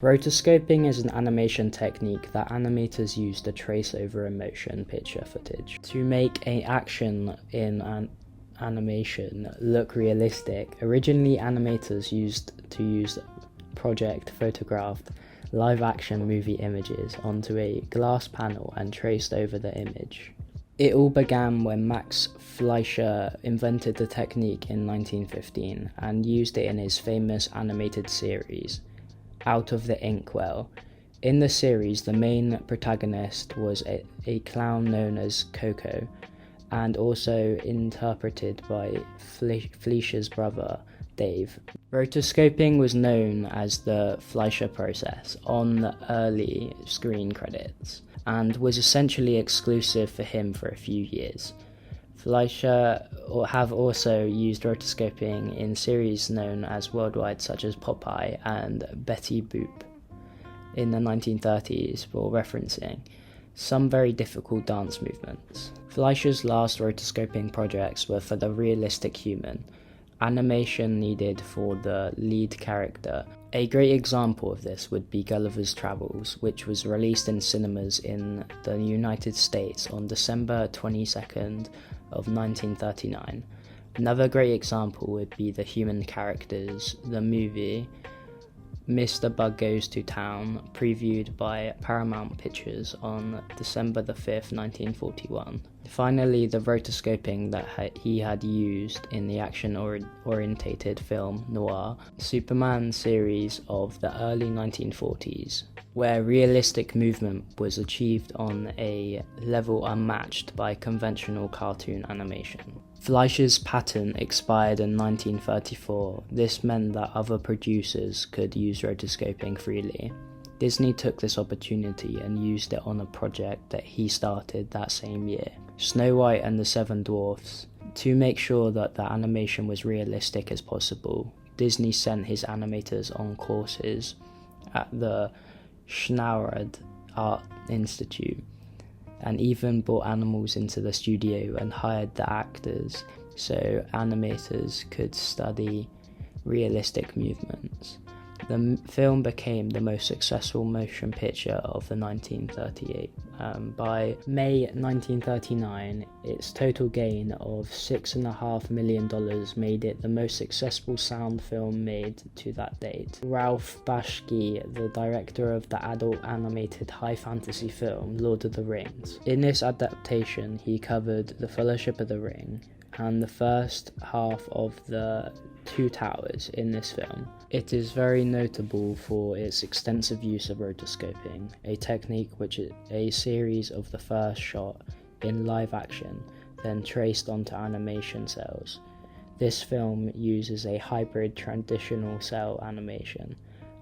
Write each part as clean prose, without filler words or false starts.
Rotoscoping is an animation technique that animators use to trace over a motion picture footage. To make an action in an animation look realistic, originally animators used project photographed live-action movie images onto a glass panel and traced over the image. It all began when Max Fleischer invented the technique in 1915 and used it in his famous animated series, Out of the Inkwell. In the series, the main protagonist was a clown known as Coco, and also interpreted by Fleischer's brother, Dave. Rotoscoping was known as the Fleischer process on the early screen credits, and was essentially exclusive for him for a few years. Fleischer have also used rotoscoping in series known as worldwide, such as Popeye and Betty Boop in the 1930s, for referencing some very difficult dance movements. Fleischer's last rotoscoping projects were for the realistic human animation needed for the lead character. A great example of this would be Gulliver's Travels, which was released in cinemas in the United States on December 22nd of 1939. Another great example would be the human characters, the movie Mr. Bug Goes to Town, previewed by Paramount Pictures on December the 5th, 1941. Finally, the rotoscoping that he had used in the action-orientated film noir Superman series of the early 1940s, where realistic movement was achieved on a level unmatched by conventional cartoon animation. Fleischer's patent expired in 1934. This meant that other producers could use rotoscoping freely. Disney took this opportunity and used it on a project that he started that same year, Snow White and the Seven Dwarfs. To make sure that the animation was realistic as possible, Disney sent his animators on courses at the Schnauerd Art Institute, and even brought animals into the studio and hired the actors so animators could study realistic movements. The film became the most successful motion picture of the 1938. By May 1939, its total gain of $6.5 million made it the most successful sound film made to that date. Ralph Bakshi, the director of the adult animated high fantasy film Lord of the Rings. In this adaptation, he covered The Fellowship of the Ring and the first half of the Two Towers in this film. It is very notable for its extensive use of rotoscoping, a technique which is a series of the first shot in live action, then traced onto animation cells. This film uses a hybrid traditional cell animation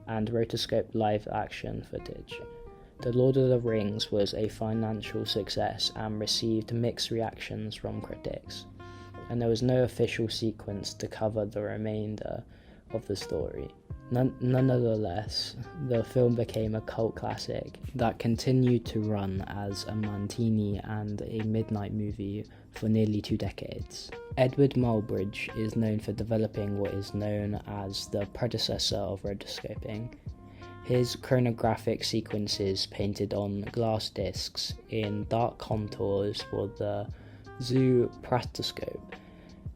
and rotoscoped live action footage. The Lord of the Rings was a financial success and received mixed reactions from critics, and there was no official sequence to cover the remainder of the story. Nonetheless, the film became a cult classic that continued to run as a matinee and a midnight movie for nearly 2 decades. Edward Muybridge is known for developing what is known as the predecessor of rotoscoping. His chronographic sequences painted on glass discs in dark contours for the Rotoscope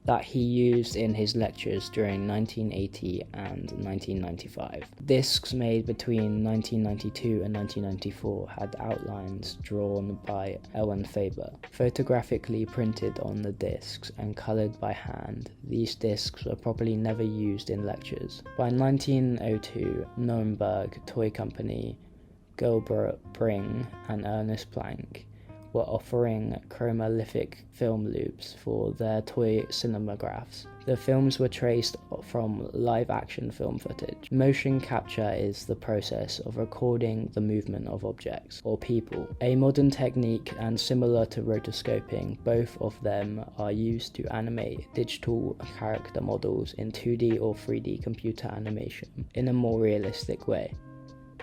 that he used in his lectures during 1980 and 1995. Discs made between 1992 and 1994 had outlines drawn by Ellen Faber, photographically printed on the discs and coloured by hand. These discs were probably never used in lectures. By 1902, Nuremberg Toy Company, Gilbert Bring and Ernest Planck were offering chromolithic film loops for their toy cinemagraphs. The films were traced from live-action film footage. Motion capture is the process of recording the movement of objects or people. A modern technique and similar to rotoscoping, both of them are used to animate digital character models in 2D or 3D computer animation in a more realistic way.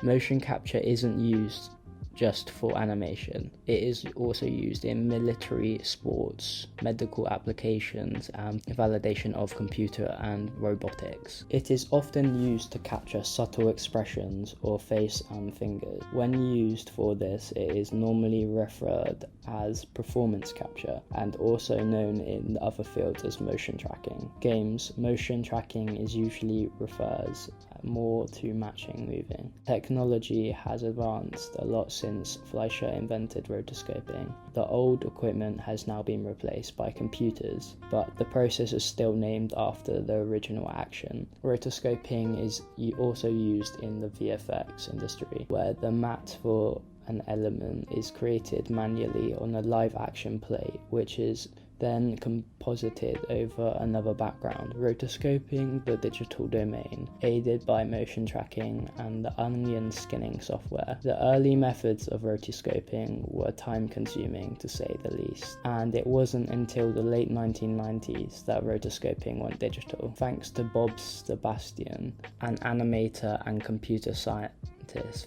Motion capture isn't used just for animation. It is also used in military, sports, medical applications, and validation of computer and robotics. It is often used to capture subtle expressions or face and fingers. When used for this, it is normally referred as performance capture, and also known in other fields as motion tracking. Games, motion tracking is usually refers more to matching moving. Technology has advanced a lot since Fleischer invented rotoscoping. The old equipment has now been replaced by computers, but the process is still named after the original action. Rotoscoping is also used in the VFX industry, where the matte for an element is created manually on a live action plate, which is then composited over another background. Rotoscoping the digital domain, aided by motion tracking and the onion skinning software. The early methods of rotoscoping were time consuming, to say the least, and it wasn't until the late 1990s that rotoscoping went digital, thanks to Bob Sebastian, an animator and computer scientist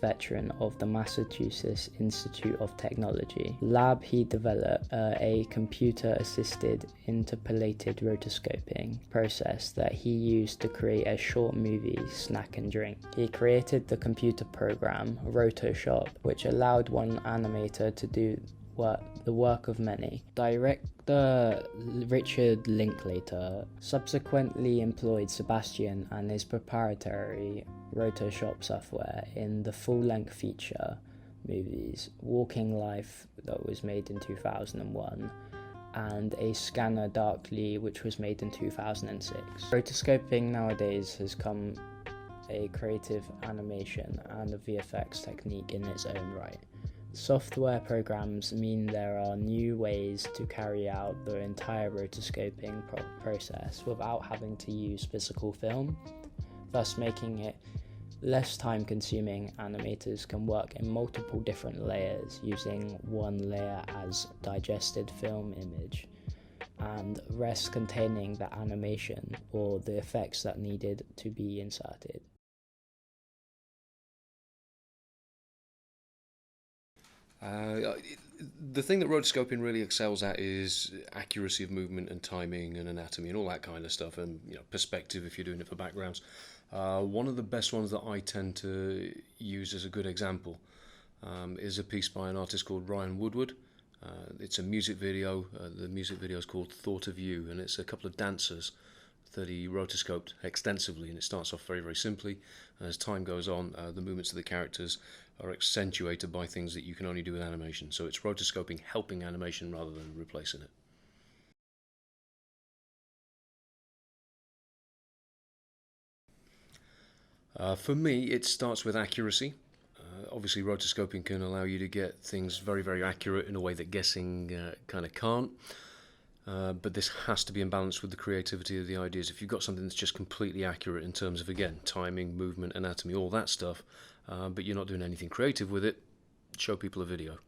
veteran of the Massachusetts Institute of Technology. Lab he developed a computer-assisted interpolated rotoscoping process that he used to create a short movie, Snack and Drink. He created the computer program Rotoscoping, which allowed one animator to do the work of many. Director Richard Linklater subsequently employed Sebastian and his proprietary Rotoscoping software in the full-length feature movies Walking Life, that was made in 2001, and A Scanner Darkly, which was made in 2006. Rotoscoping nowadays has come a creative animation and a VFX technique in its own right. Software programs mean there are new ways to carry out the entire rotoscoping process without having to use physical film, thus making it less time consuming. Animators can work in multiple different layers, using one layer as digested film image and rest containing the animation or the effects that needed to be inserted. The thing that rotoscoping really excels at is accuracy of movement and timing and anatomy and all that kind of stuff, and perspective if you're doing it for backgrounds. One of the best ones that I tend to use as a good example is a piece by an artist called Ryan Woodward. It's a music video. The music video is called Thought of You, and it's a couple of dancers that he rotoscoped extensively, and it starts off very, very simply. And as time goes on, the movements of the characters are accentuated by things that you can only do with animation. So it's rotoscoping helping animation rather than replacing it. For me, it starts with accuracy. Obviously, rotoscoping can allow you to get things very, very accurate in a way that guessing kind of can't. But this has to be in balance with the creativity of the ideas. If you've got something that's just completely accurate in terms of, again, timing, movement, anatomy, all that stuff, but you're not doing anything creative with it, show people a video.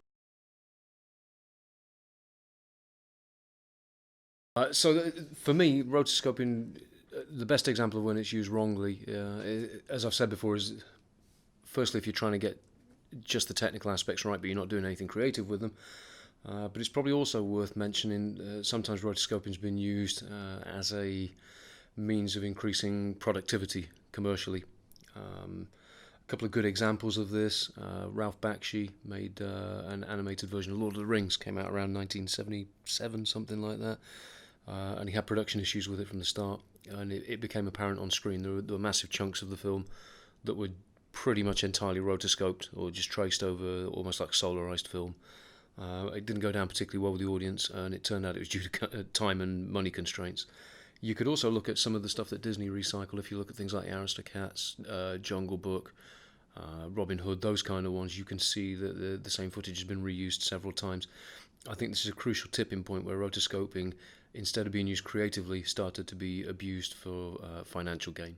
For me, rotoscoping, the best example of when it's used wrongly, as I've said before, is firstly if you're trying to get just the technical aspects right, but you're not doing anything creative with them. But it's probably also worth mentioning sometimes rotoscoping has been used as a means of increasing productivity commercially. A couple of good examples of this, Ralph Bakshi made an animated version of Lord of the Rings, came out around 1977, something like that, and he had production issues with it from the start, and it became apparent on screen there were massive chunks of the film that were pretty much entirely rotoscoped or just traced over almost like solarized film. It didn't go down particularly well with the audience, and it turned out it was due to time and money constraints. You could also look at some of the stuff that Disney recycled. If you look at things like Aristocats, Jungle Book, Robin Hood, those kind of ones, you can see that the same footage has been reused several times. I think this is a crucial tipping point where rotoscoping, instead of being used creatively, started to be abused for financial gain.